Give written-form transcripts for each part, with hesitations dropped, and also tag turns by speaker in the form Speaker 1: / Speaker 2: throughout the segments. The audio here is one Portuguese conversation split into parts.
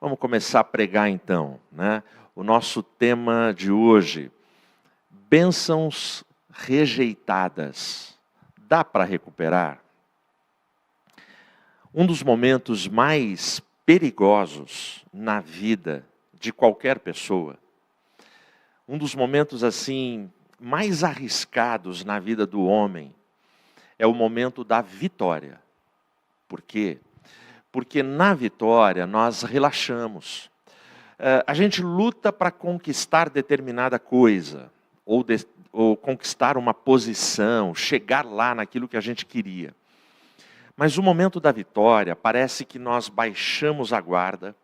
Speaker 1: Vamos começar a pregar então, né? O nosso tema de hoje, bênçãos rejeitadas. Dá para recuperar? Um dos momentos mais perigosos na vida de qualquer pessoa, um dos momentos assim mais arriscados na vida do homem, é o momento da vitória. Por quê? Porque na vitória nós relaxamos. A gente luta para conquistar determinada coisa, ou conquistar uma posição, chegar lá naquilo que a gente queria. Mas o momento da vitória, parece que nós baixamos a guarda,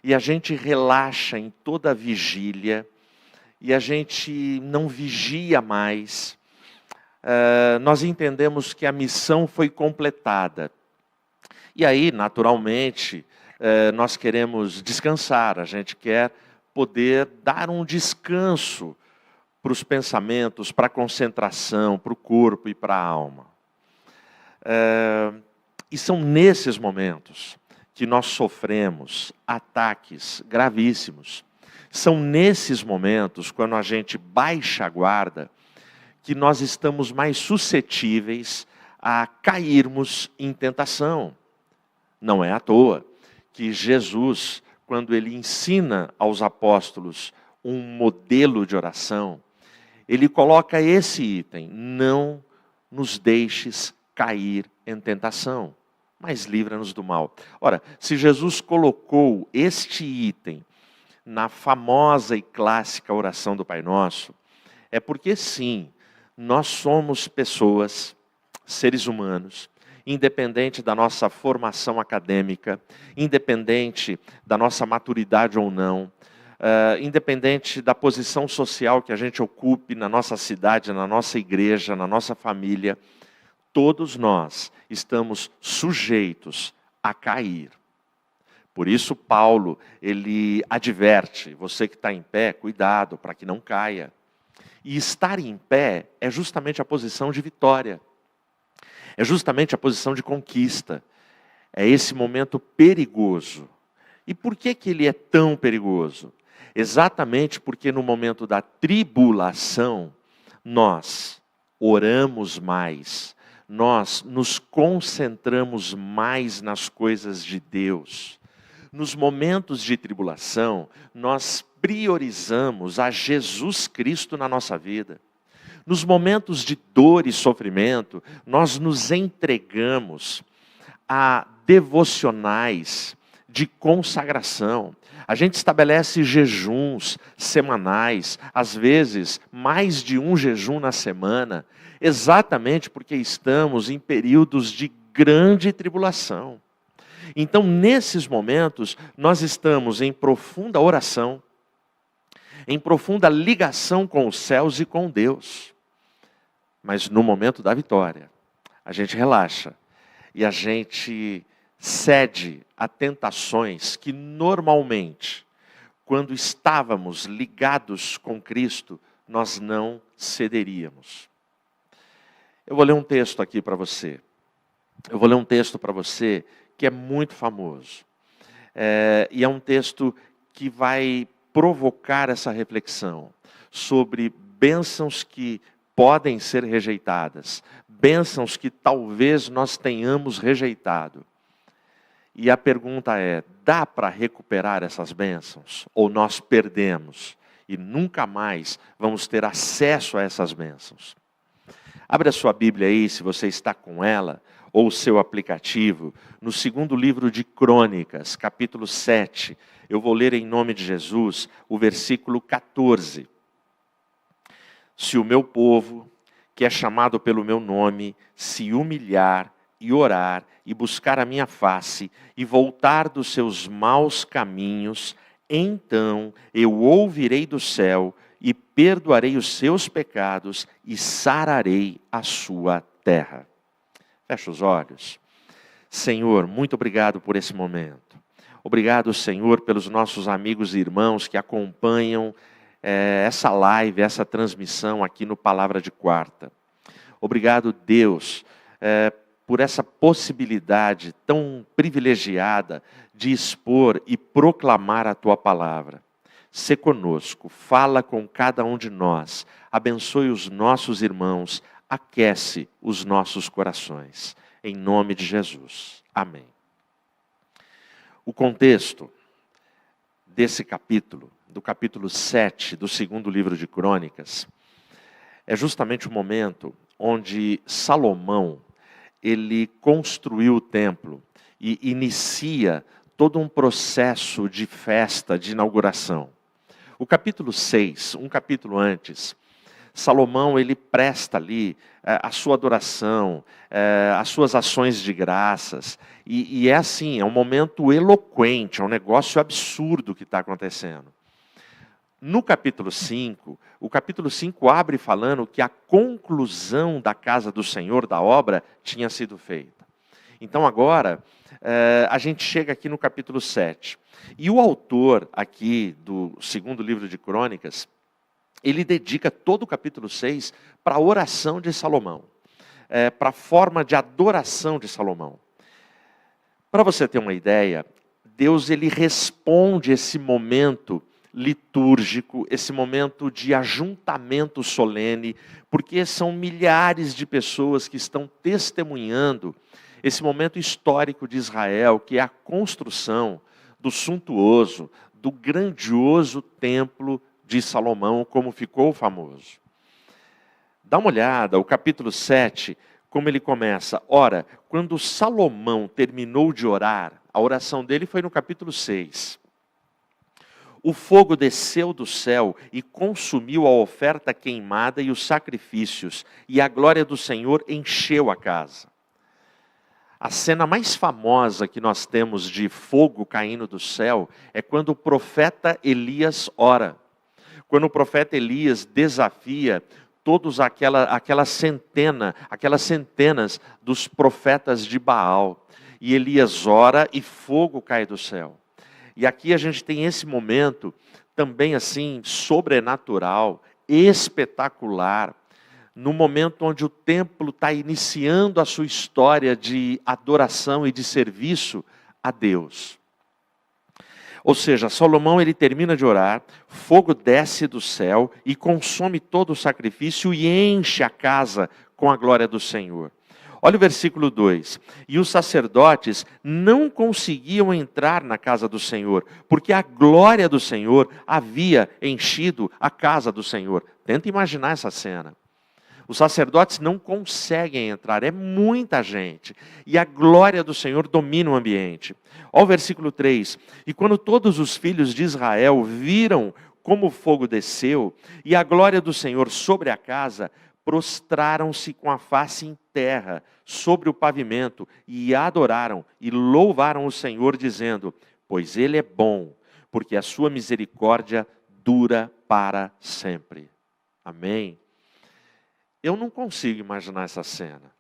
Speaker 1: e a gente relaxa em toda a vigília, e a gente não vigia mais. Nós entendemos que a missão foi completada. E aí, naturalmente, nós queremos descansar, a gente quer poder dar um descanso para os pensamentos, para a concentração, para o corpo e para a alma. E são nesses momentos que nós sofremos ataques gravíssimos. São nesses momentos, quando a gente baixa a guarda, que nós estamos mais suscetíveis a cairmos em tentação. Não é à toa que Jesus, quando ele ensina aos apóstolos um modelo de oração, ele coloca esse item: não nos deixes cair em tentação, mas livra-nos do mal. Ora, se Jesus colocou este item na famosa e clássica oração do Pai Nosso, é porque sim, nós somos pessoas, seres humanos, independente da nossa formação acadêmica, independente da nossa maturidade ou não, independente da posição social que a gente ocupe na nossa cidade, na nossa igreja, na nossa família, todos nós estamos sujeitos a cair. Por isso Paulo, ele adverte, você que está em pé, cuidado para que não caia. E estar em pé é justamente a posição de vitória. É justamente a posição de conquista. É esse momento perigoso. E por que ele é tão perigoso? Exatamente porque no momento da tribulação, nós oramos mais, nós nos concentramos mais nas coisas de Deus. Nos momentos de tribulação, nós priorizamos a Jesus Cristo na nossa vida. Nos momentos de dor e sofrimento, nós nos entregamos a devocionais de consagração. A gente estabelece jejuns semanais, às vezes mais de um jejum na semana, exatamente porque estamos em períodos de grande tribulação. Então, nesses momentos, nós estamos em profunda oração, em profunda ligação com os céus e com Deus. Mas no momento da vitória, a gente relaxa e a gente cede a tentações que normalmente, quando estávamos ligados com Cristo, nós não cederíamos. Eu vou ler um texto aqui para você. Eu vou ler um texto para você que é muito famoso. E é um texto que vai provocar essa reflexão sobre bênçãos que podem ser rejeitadas, bênçãos que talvez nós tenhamos rejeitado. E a pergunta é: dá para recuperar essas bênçãos? Ou nós perdemos e nunca mais vamos ter acesso a essas bênçãos? Abre a sua Bíblia aí, se você está com ela, ou o seu aplicativo, no segundo livro de Crônicas, capítulo 7. Eu vou ler em nome de Jesus o versículo 14. Se o meu povo, que é chamado pelo meu nome, se humilhar e orar e buscar a minha face e voltar dos seus maus caminhos, então eu ouvirei do céu e perdoarei os seus pecados e sararei a sua terra. Fecha os olhos. Senhor, muito obrigado por esse momento. Obrigado, Senhor, pelos nossos amigos e irmãos que acompanham essa live, essa transmissão aqui no Palavra de Quarta. Obrigado, Deus, por essa possibilidade tão privilegiada de expor e proclamar a Tua palavra. Sê conosco, fala com cada um de nós, abençoe os nossos irmãos, aquece os nossos corações. Em nome de Jesus. Amém. O contexto desse capítulo, do capítulo 7 do segundo livro de Crônicas, é justamente o momento onde Salomão, ele construiu o templo e inicia todo um processo de festa, de inauguração. O capítulo 6, um capítulo antes, Salomão ele presta ali a sua adoração, as suas ações de graças, e é assim, é um momento eloquente, é um negócio absurdo que está acontecendo. No capítulo 5, o capítulo 5 abre falando que a conclusão da casa do Senhor, da obra, tinha sido feita. Então agora, a gente chega aqui no capítulo 7. E o autor aqui do segundo livro de Crônicas, ele dedica todo o capítulo 6 para a oração de Salomão, para a forma de adoração de Salomão. Para você ter uma ideia, Deus ele responde esse momento litúrgico, esse momento de ajuntamento solene, porque são milhares de pessoas que estão testemunhando esse momento histórico de Israel, que é a construção do suntuoso, do grandioso templo de Salomão, como ficou famoso. Dá uma olhada, o capítulo 7, como ele começa. Ora, quando Salomão terminou de orar, a oração dele foi no capítulo 6. O fogo desceu do céu e consumiu a oferta queimada e os sacrifícios, e a glória do Senhor encheu a casa. A cena mais famosa que nós temos de fogo caindo do céu é quando o profeta Elias ora. Quando o profeta Elias desafia todos aquelas centenas dos profetas de Baal. E Elias ora e fogo cai do céu. E aqui a gente tem esse momento também assim sobrenatural, espetacular, no momento onde o templo está iniciando a sua história de adoração e de serviço a Deus. Ou seja, Salomão ele termina de orar, fogo desce do céu e consome todo o sacrifício e enche a casa com a glória do Senhor. Olha o versículo 2. E os sacerdotes não conseguiam entrar na casa do Senhor, porque a glória do Senhor havia enchido a casa do Senhor. Tenta imaginar essa cena. Os sacerdotes não conseguem entrar, é muita gente. E a glória do Senhor domina o ambiente. Olha o versículo 3. E quando todos os filhos de Israel viram como o fogo desceu, e a glória do Senhor sobre a casa, prostraram-se com a face em terra, sobre o pavimento, e adoraram, e louvaram o Senhor, dizendo, pois Ele é bom, porque a sua misericórdia dura para sempre. Amém. Eu não consigo imaginar essa cena.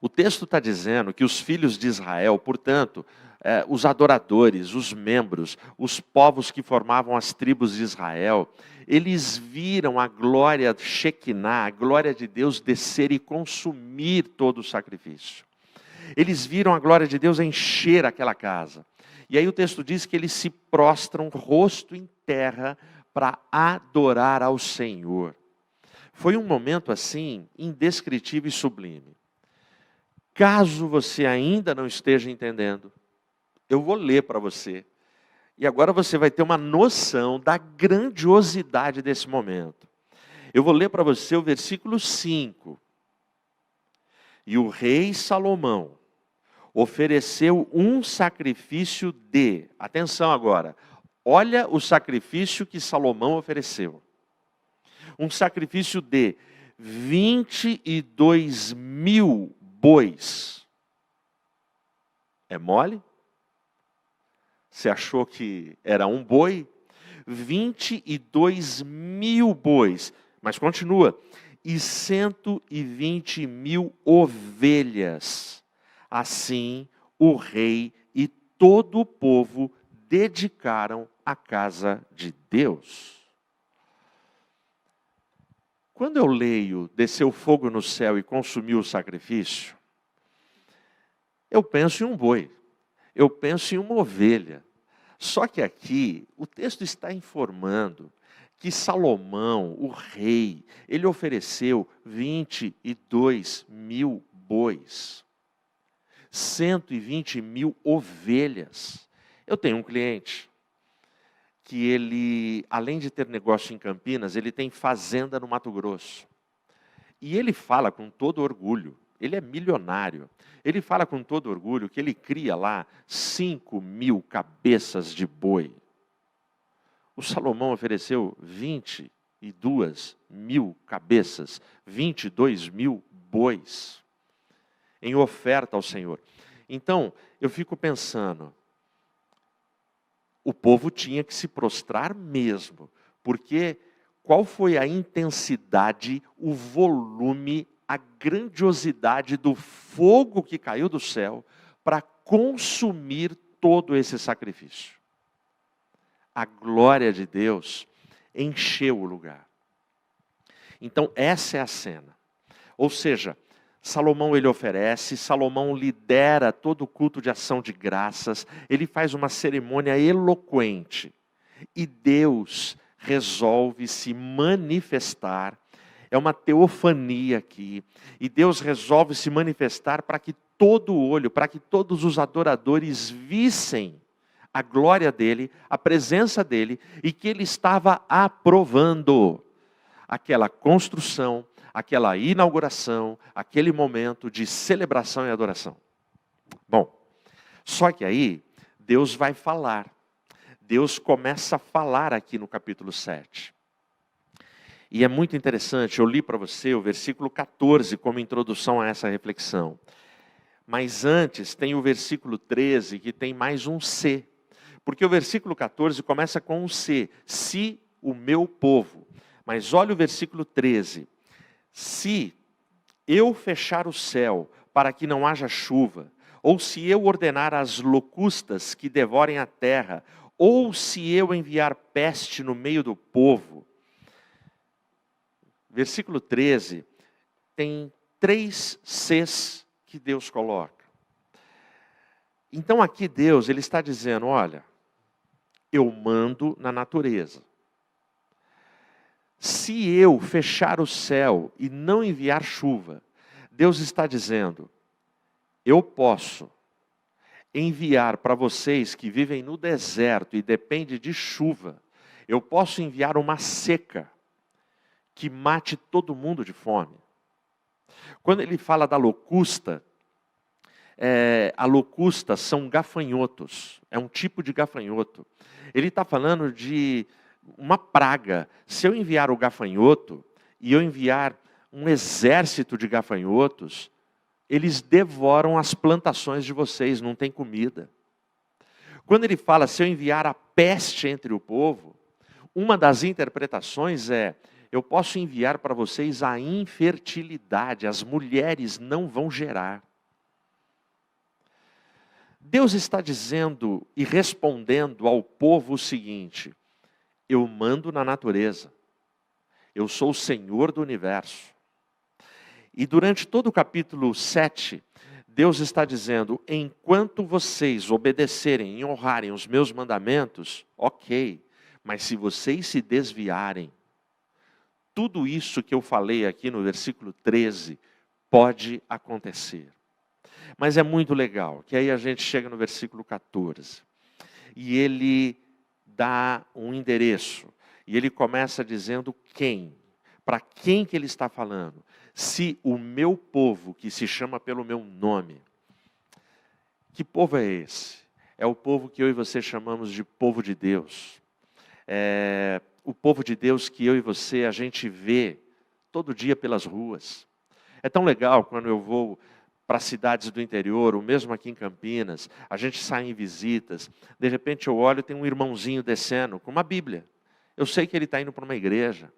Speaker 1: O texto está dizendo que os filhos de Israel, portanto, os adoradores, os membros, os povos que formavam as tribos de Israel, eles viram a glória Shekinah, a glória de Deus descer e consumir todo o sacrifício. Eles viram a glória de Deus encher aquela casa. E aí o texto diz que eles se prostram rosto em terra para adorar ao Senhor. Foi um momento assim, indescritível e sublime. Caso você ainda não esteja entendendo, eu vou ler para você. E agora você vai ter uma noção da grandiosidade desse momento. Eu vou ler para você o versículo 5. E o rei Salomão ofereceu um sacrifício de... Atenção agora. Olha o sacrifício que Salomão ofereceu. Um sacrifício de 22 mil bois. É mole? Você achou que era um boi? 22 mil bois. Mas continua. E 120 mil ovelhas. Assim, o rei e todo o povo dedicaram a casa de Deus. Quando eu leio, desceu fogo no céu e consumiu o sacrifício, eu penso em um boi, eu penso em uma ovelha. Só que aqui o texto está informando que Salomão, o rei, ele ofereceu 22 mil bois, 120 mil ovelhas. Eu tenho um cliente que ele, além de ter negócio em Campinas, ele tem fazenda no Mato Grosso. E ele fala com todo orgulho, ele é milionário, ele fala com todo orgulho que ele cria lá 5 mil cabeças de boi. O Salomão ofereceu 22 mil cabeças, 22 mil bois, em oferta ao Senhor. Então, eu fico pensando, o povo tinha que se prostrar mesmo, porque qual foi a intensidade, o volume, a grandiosidade do fogo que caiu do céu para consumir todo esse sacrifício? A glória de Deus encheu o lugar. Então essa é a cena. Ou seja, Salomão ele oferece, Salomão lidera todo o culto de ação de graças, ele faz uma cerimônia eloquente. E Deus resolve se manifestar, é uma teofania aqui, e Deus resolve se manifestar para que todo olho, para que todos os adoradores vissem a glória dele, a presença dele, e que ele estava aprovando aquela construção, aquela inauguração, aquele momento de celebração e adoração. Bom, só que aí Deus vai falar. Deus começa a falar aqui no capítulo 7. E é muito interessante, eu li para você o versículo 14 como introdução a essa reflexão. Mas antes tem o versículo 13 que tem mais um C. Porque o versículo 14 começa com um C. Se o meu povo. Mas olha o versículo 13. Se eu fechar o céu para que não haja chuva, ou se eu ordenar as locustas que devorem a terra, ou se eu enviar peste no meio do povo. Versículo 13 tem 3 Cs que Deus coloca. Então aqui Deus ele está dizendo, olha, eu mando na natureza. Se eu fechar o céu e não enviar chuva, Deus está dizendo, eu posso enviar para vocês que vivem no deserto e dependem de chuva, eu posso enviar uma seca que mate todo mundo de fome. Quando ele fala da locusta, a locusta são gafanhotos, é um tipo de gafanhoto. Ele está falando de uma praga. Se eu enviar o gafanhoto e eu enviar um exército de gafanhotos, eles devoram as plantações de vocês, não tem comida. Quando ele fala, se eu enviar a peste entre o povo, uma das interpretações é, eu posso enviar para vocês a infertilidade, as mulheres não vão gerar. Deus está dizendo e respondendo ao povo o seguinte, eu mando na natureza, eu sou o Senhor do universo. E durante todo o capítulo 7, Deus está dizendo, enquanto vocês obedecerem e honrarem os meus mandamentos, ok, mas se vocês se desviarem, tudo isso que eu falei aqui no versículo 13 pode acontecer. Mas é muito legal, que aí a gente chega no versículo 14, e ele dá um endereço, e ele começa dizendo quem, para quem que ele está falando. Se o meu povo, que se chama pelo meu nome, que povo é esse? É o povo que eu e você chamamos de povo de Deus. É o povo de Deus que eu e você, a gente vê todo dia pelas ruas. É tão legal quando eu vou para cidades do interior, ou mesmo aqui em Campinas, a gente sai em visitas, de repente eu olho e tem um irmãozinho descendo com uma Bíblia. Eu sei que ele está indo para uma igreja.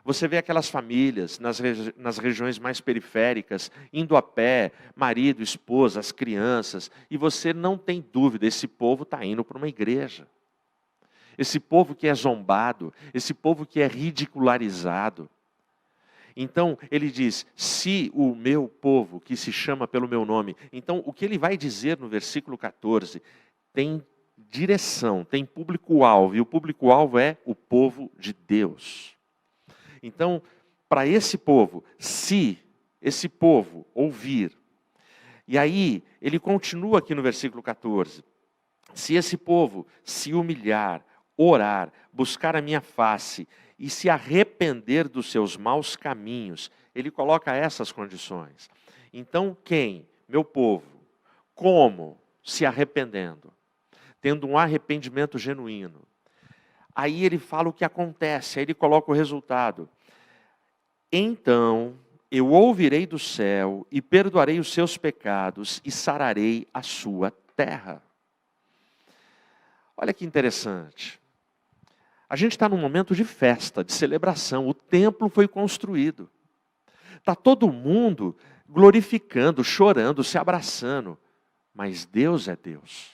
Speaker 1: Você vê aquelas famílias nas regiões mais periféricas, indo a pé, marido, esposa, as crianças, e você não tem dúvida, esse povo está indo para uma igreja. Esse povo que é zombado, esse povo que é ridicularizado. Então, ele diz, se o meu povo, que se chama pelo meu nome. Então, o que ele vai dizer no versículo 14, tem direção, tem público-alvo, e o público-alvo é o povo de Deus. Então, para esse povo, se esse povo ouvir, e aí ele continua aqui no versículo 14, se esse povo se humilhar, orar, buscar a minha face e se arrepender dos seus maus caminhos, ele coloca essas condições. Então quem? Meu povo. Como? Se arrependendo. Tendo um arrependimento genuíno. Aí ele fala o que acontece, aí ele coloca o resultado. Então eu ouvirei do céu e perdoarei os seus pecados e sararei a sua terra. Olha que interessante. A gente está num momento de festa, de celebração. O templo foi construído. Está todo mundo glorificando, chorando, se abraçando. Mas Deus é Deus.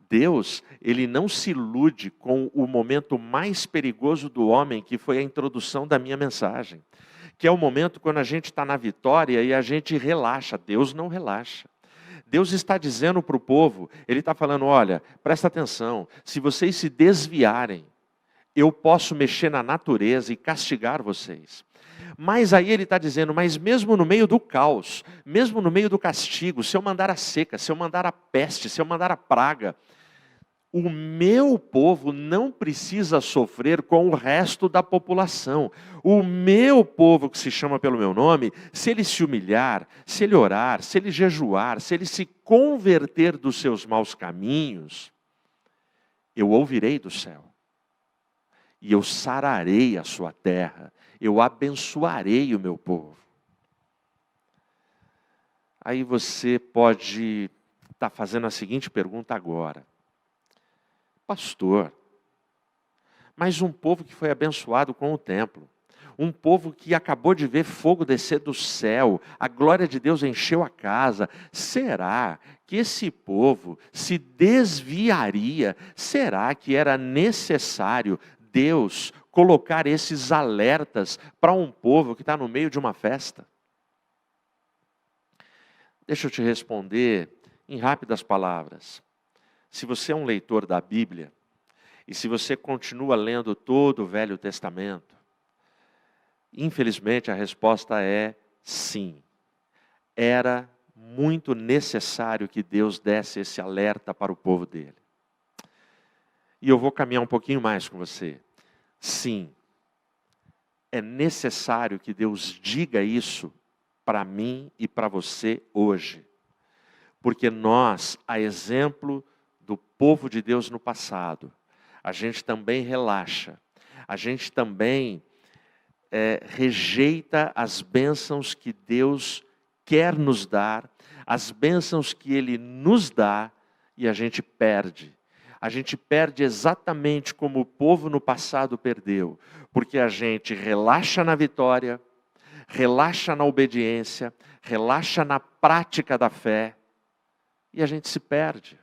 Speaker 1: Deus, ele não se ilude com o momento mais perigoso do homem, que foi a introdução da minha mensagem. Que é o momento quando a gente está na vitória e a gente relaxa. Deus não relaxa. Deus está dizendo para o povo, ele está falando, olha, presta atenção, se vocês se desviarem, eu posso mexer na natureza e castigar vocês. Mas aí ele está dizendo, mas mesmo no meio do caos, mesmo no meio do castigo, se eu mandar a seca, se eu mandar a peste, se eu mandar a praga, o meu povo não precisa sofrer com o resto da população. O meu povo, que se chama pelo meu nome, se ele se humilhar, se ele orar, se ele jejuar, se ele se converter dos seus maus caminhos, eu ouvirei do céu. E eu sararei a sua terra, eu abençoarei o meu povo. Aí você pode estar fazendo a seguinte pergunta agora. Pastor, mas um povo que foi abençoado com o templo, um povo que acabou de ver fogo descer do céu, a glória de Deus encheu a casa, será que esse povo se desviaria? Será que era necessário Deus colocar esses alertas para um povo que está no meio de uma festa? Deixa eu te responder em rápidas palavras. Se você é um leitor da Bíblia, e se você continua lendo todo o Velho Testamento, infelizmente a resposta é sim. Era muito necessário que Deus desse esse alerta para o povo dele. E eu vou caminhar um pouquinho mais com você. Sim, é necessário que Deus diga isso para mim e para você hoje. Porque nós, a exemplo do povo de Deus no passado, a gente também relaxa, a gente também rejeita as bênçãos que Deus quer nos dar, as bênçãos que Ele nos dá, e a gente perde. A gente perde exatamente como o povo no passado perdeu, porque a gente relaxa na vitória, relaxa na obediência, relaxa na prática da fé, e a gente se perde.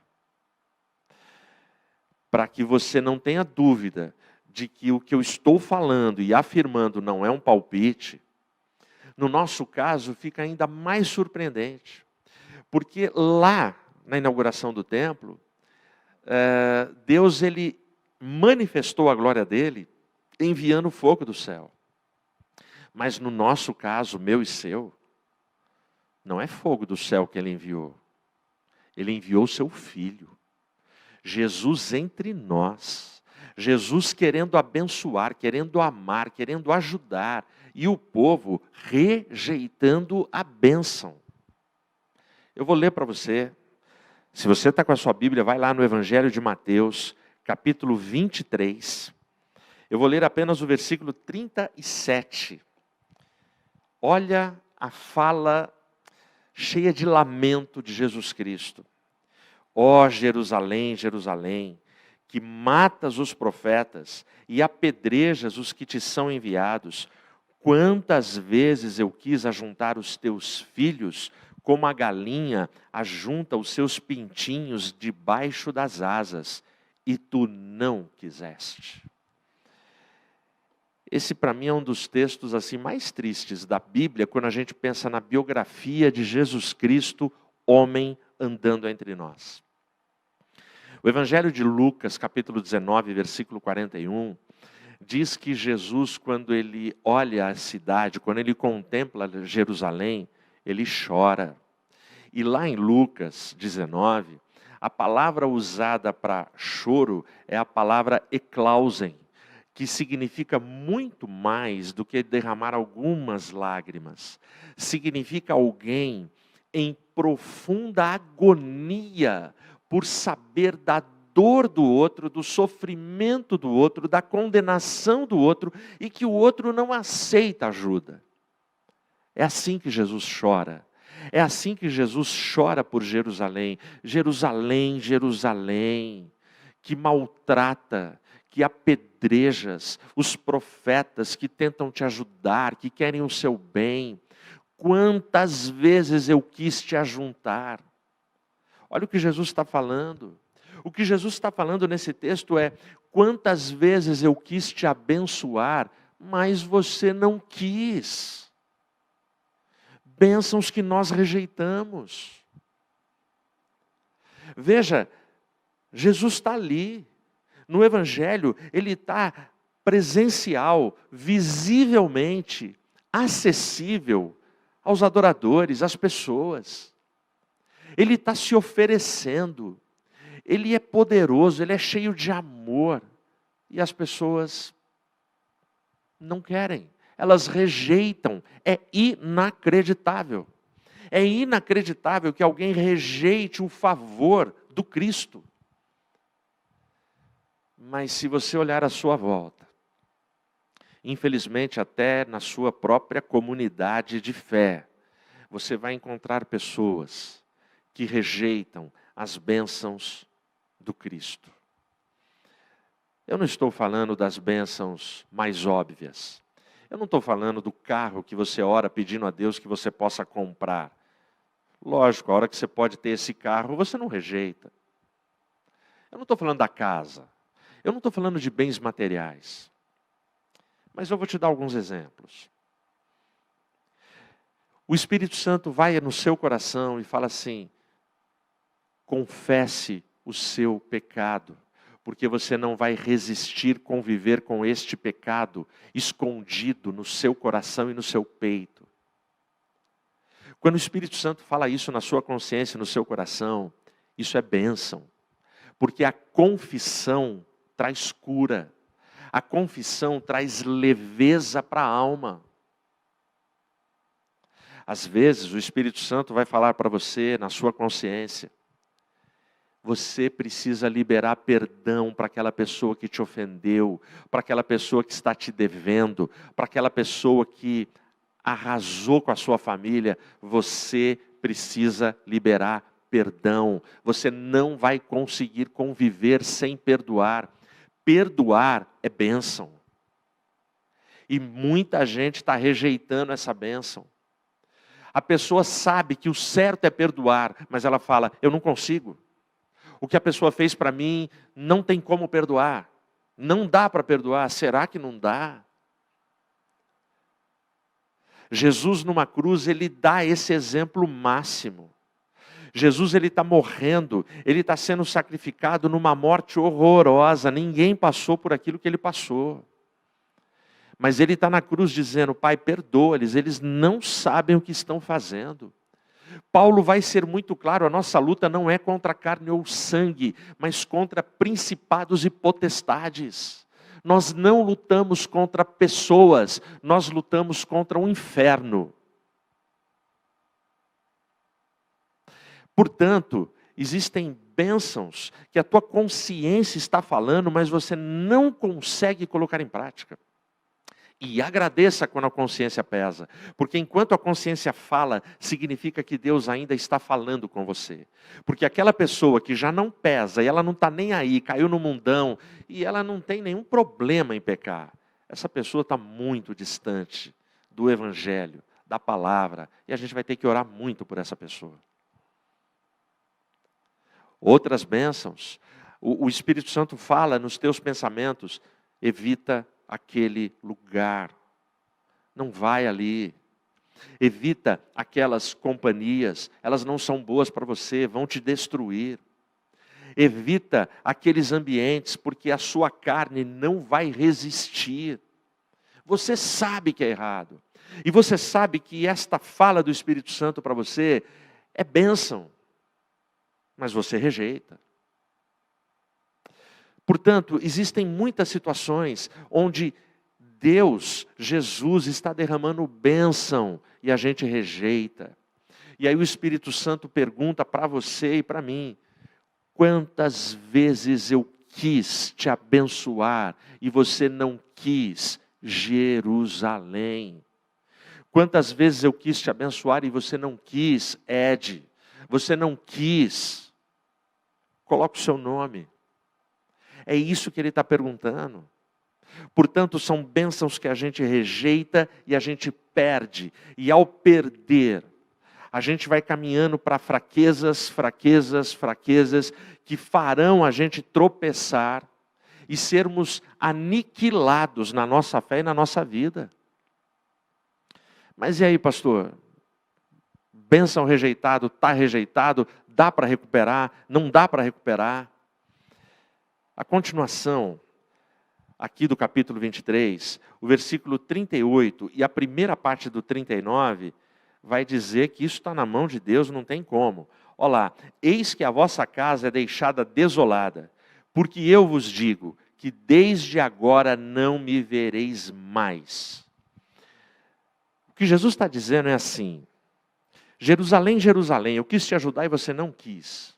Speaker 1: Para que você não tenha dúvida de que o que eu estou falando e afirmando não é um palpite, no nosso caso fica ainda mais surpreendente. Porque lá, na inauguração do templo, Deus ele manifestou a glória dele enviando fogo do céu. Mas no nosso caso, meu e seu, não é fogo do céu que ele enviou. Ele enviou o seu Filho. Jesus entre nós, Jesus querendo abençoar, querendo amar, querendo ajudar, e o povo rejeitando a bênção. Eu vou ler para você, se você está com a sua Bíblia, vai lá no Evangelho de Mateus, capítulo 23, eu vou ler apenas o versículo 37. Olha a fala cheia de lamento de Jesus Cristo. Ó Jerusalém, Jerusalém, que matas os profetas e apedrejas os que te são enviados, quantas vezes eu quis ajuntar os teus filhos, como a galinha ajunta os seus pintinhos debaixo das asas, e tu não quiseste. Esse, para mim, é um dos textos assim mais tristes da Bíblia, quando a gente pensa na biografia de Jesus Cristo, homem andando entre nós. O Evangelho de Lucas, capítulo 19, versículo 41, diz que Jesus, quando ele olha a cidade, quando ele contempla Jerusalém, ele chora. E lá em Lucas 19, a palavra usada para choro é a palavra eklausen, que significa muito mais do que derramar algumas lágrimas. Significa alguém em profunda agonia por saber da dor do outro, do sofrimento do outro, da condenação do outro, e que o outro não aceita ajuda. É assim que Jesus chora. É assim que Jesus chora por Jerusalém. Jerusalém, Jerusalém, que maltrata, que apedrejas os profetas que tentam te ajudar, que querem o seu bem. Quantas vezes eu quis te ajuntar. Olha o que Jesus está falando. O que Jesus está falando nesse texto é: quantas vezes eu quis te abençoar, mas você não quis. Bênçãos que nós rejeitamos. Veja, Jesus está ali. No Evangelho, ele está presencial, visivelmente, acessível aos adoradores, às pessoas. Ele está se oferecendo. Ele é poderoso, ele é cheio de amor. E as pessoas não querem. Elas rejeitam. É inacreditável. É inacreditável que alguém rejeite o favor do Cristo. Mas se você olhar à sua volta, infelizmente até na sua própria comunidade de fé, você vai encontrar pessoas que rejeitam as bênçãos do Cristo. Eu não estou falando das bênçãos mais óbvias. Eu não estou falando do carro que você ora pedindo a Deus que você possa comprar. Lógico, a hora que você pode ter esse carro, você não rejeita. Eu não estou falando da casa. Eu não estou falando de bens materiais. Mas eu vou te dar alguns exemplos. O Espírito Santo vai no seu coração e fala assim: confesse o seu pecado, porque você não vai resistir conviver com este pecado escondido no seu coração e no seu peito. Quando o Espírito Santo fala isso na sua consciência, no seu coração, isso é bênção, porque a confissão traz cura, a confissão traz leveza para a alma. Às vezes o Espírito Santo vai falar para você, na sua consciência, você precisa liberar perdão para aquela pessoa que te ofendeu, para aquela pessoa que está te devendo, para aquela pessoa que arrasou com a sua família. Você precisa liberar perdão. Você não vai conseguir conviver sem perdoar. Perdoar é bênção. E muita gente está rejeitando essa bênção. A pessoa sabe que o certo é perdoar, mas ela fala: eu não consigo. O que a pessoa fez para mim não tem como perdoar. Não dá para perdoar. Será que não dá? Jesus numa cruz, ele dá esse exemplo máximo. Jesus, ele está morrendo, ele está sendo sacrificado numa morte horrorosa. Ninguém passou por aquilo que ele passou. Mas ele está na cruz dizendo: Pai, perdoa-lhes, eles não sabem o que estão fazendo. Paulo vai ser muito claro: a nossa luta não é contra carne ou sangue, mas contra principados e potestades. Nós não lutamos contra pessoas, nós lutamos contra o inferno. Portanto, existem bênçãos que a tua consciência está falando, mas você não consegue colocar em prática. E agradeça quando a consciência pesa, porque enquanto a consciência fala, significa que Deus ainda está falando com você. Porque aquela pessoa que já não pesa, e ela não está nem aí, caiu no mundão, e ela não tem nenhum problema em pecar, essa pessoa está muito distante do Evangelho, da palavra, e a gente vai ter que orar muito por essa pessoa. Outras bênçãos, o Espírito Santo fala nos teus pensamentos: evita aquele lugar. Não vai ali. Evita aquelas companhias, elas não são boas para você, vão te destruir. Evita aqueles ambientes, porque a sua carne não vai resistir. Você sabe que é errado. E você sabe que esta fala do Espírito Santo para você é bênção. Mas você rejeita. Portanto, existem muitas situações onde Deus, Jesus, está derramando bênção e a gente rejeita. E aí o Espírito Santo pergunta para você e para mim: quantas vezes eu quis te abençoar e você não quis Jerusalém? Quantas vezes eu quis te abençoar e você não quis Ed? Você não quis. Coloca o seu nome. É isso que ele está perguntando. Portanto, são bênçãos que a gente rejeita e a gente perde. E ao perder, a gente vai caminhando para fraquezas que farão a gente tropeçar e sermos aniquilados na nossa fé e na nossa vida. Mas e aí, pastor? Bênção rejeitado, está rejeitado, dá para recuperar, não dá para recuperar? A continuação aqui do capítulo 23, o versículo 38 e a primeira parte do 39, vai dizer que isso está na mão de Deus, não tem como. Olha lá: eis que a vossa casa é deixada desolada, porque eu vos digo que desde agora não me vereis mais. O que Jesus está dizendo é assim: Jerusalém, Jerusalém, eu quis te ajudar e você não quis.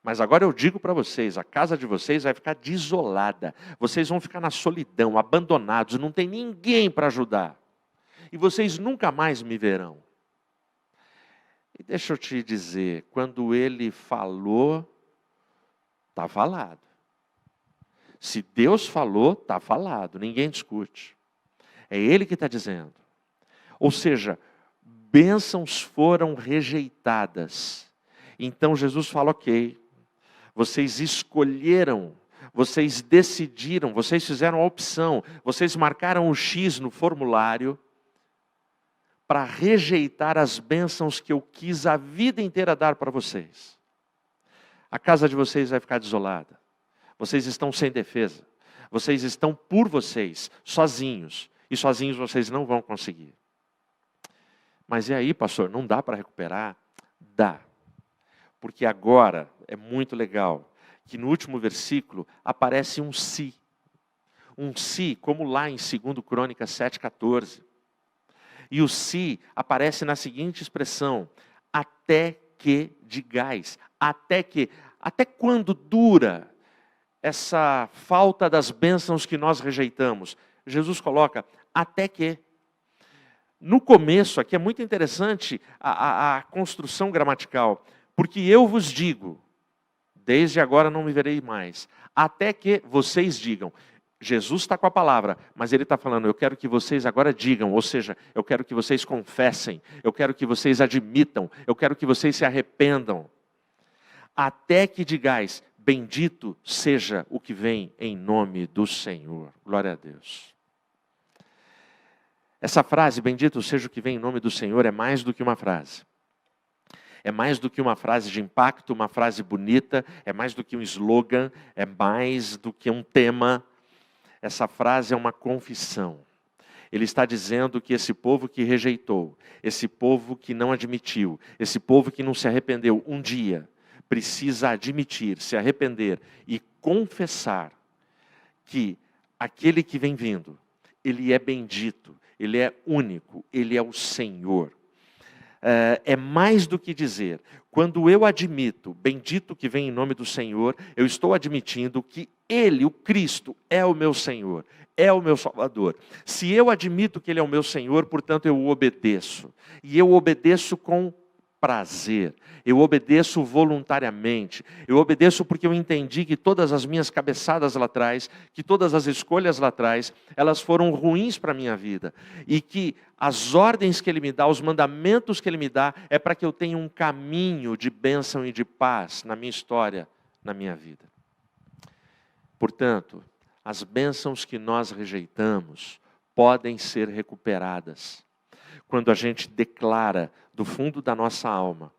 Speaker 1: Mas agora eu digo para vocês, a casa de vocês vai ficar desolada. Vocês vão ficar na solidão, abandonados, não tem ninguém para ajudar. E vocês nunca mais me verão. E deixa eu te dizer, quando ele falou, está falado. Se Deus falou, está falado, ninguém discute. É Ele que está dizendo. Ou seja, bênçãos foram rejeitadas. Então Jesus fala: ok, vocês escolheram, vocês decidiram, vocês fizeram a opção, vocês marcaram o X no formulário para rejeitar as bênçãos que eu quis a vida inteira dar para vocês. A casa de vocês vai ficar desolada. Vocês estão sem defesa. Vocês estão por vocês, sozinhos. E sozinhos vocês não vão conseguir. Mas e aí, pastor, não dá para recuperar? Dá. Porque agora é muito legal que no último versículo aparece um se. Um se, como lá em 2 Crônicas 7,14. E o se aparece na seguinte expressão: até que digais. Até que. Até quando dura essa falta das bênçãos que nós rejeitamos? Jesus coloca: até que. No começo, aqui é muito interessante a construção gramatical. Porque eu vos digo, desde agora não me verei mais, até que vocês digam. Jesus está com a palavra, mas ele está falando: eu quero que vocês agora digam, ou seja, eu quero que vocês confessem, eu quero que vocês admitam, eu quero que vocês se arrependam. Até que digais: bendito seja o que vem em nome do Senhor. Glória a Deus. Essa frase, bendito seja o que vem em nome do Senhor, é mais do que uma frase. É mais do que uma frase de impacto, uma frase bonita, é mais do que um slogan, é mais do que um tema. Essa frase é uma confissão. Ele está dizendo que esse povo que rejeitou, esse povo que não admitiu, esse povo que não se arrependeu um dia, precisa admitir, se arrepender e confessar que aquele que vem vindo, ele é bendito, ele é único, ele é o Senhor. É mais do que dizer. Quando eu admito, bendito que vem em nome do Senhor, eu estou admitindo que Ele, o Cristo, é o meu Senhor, é o meu Salvador. Se eu admito que Ele é o meu Senhor, portanto eu o obedeço. E eu obedeço com prazer, eu obedeço voluntariamente, eu obedeço porque eu entendi que todas as minhas cabeçadas lá atrás, que todas as escolhas lá atrás, elas foram ruins para a minha vida, e que as ordens que Ele me dá, os mandamentos que Ele me dá, é para que eu tenha um caminho de bênção e de paz na minha história, na minha vida. Portanto, as bênçãos que nós rejeitamos podem ser recuperadas. Quando a gente declara do fundo da nossa alma: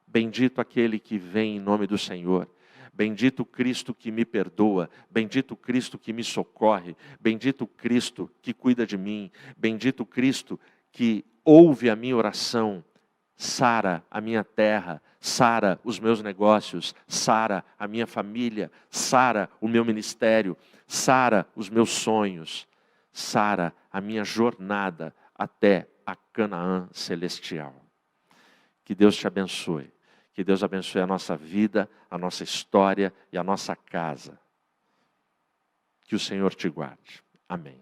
Speaker 1: bendito aquele que vem em nome do Senhor, bendito Cristo que me perdoa, bendito Cristo que me socorre, bendito Cristo que cuida de mim, bendito Cristo que ouve a minha oração, sara a minha terra, sara os meus negócios, sara a minha família, sara o meu ministério, sara os meus sonhos, sara a minha jornada até a Canaã celestial. Que Deus te abençoe. Que Deus abençoe a nossa vida, a nossa história e a nossa casa. Que o Senhor te guarde. Amém.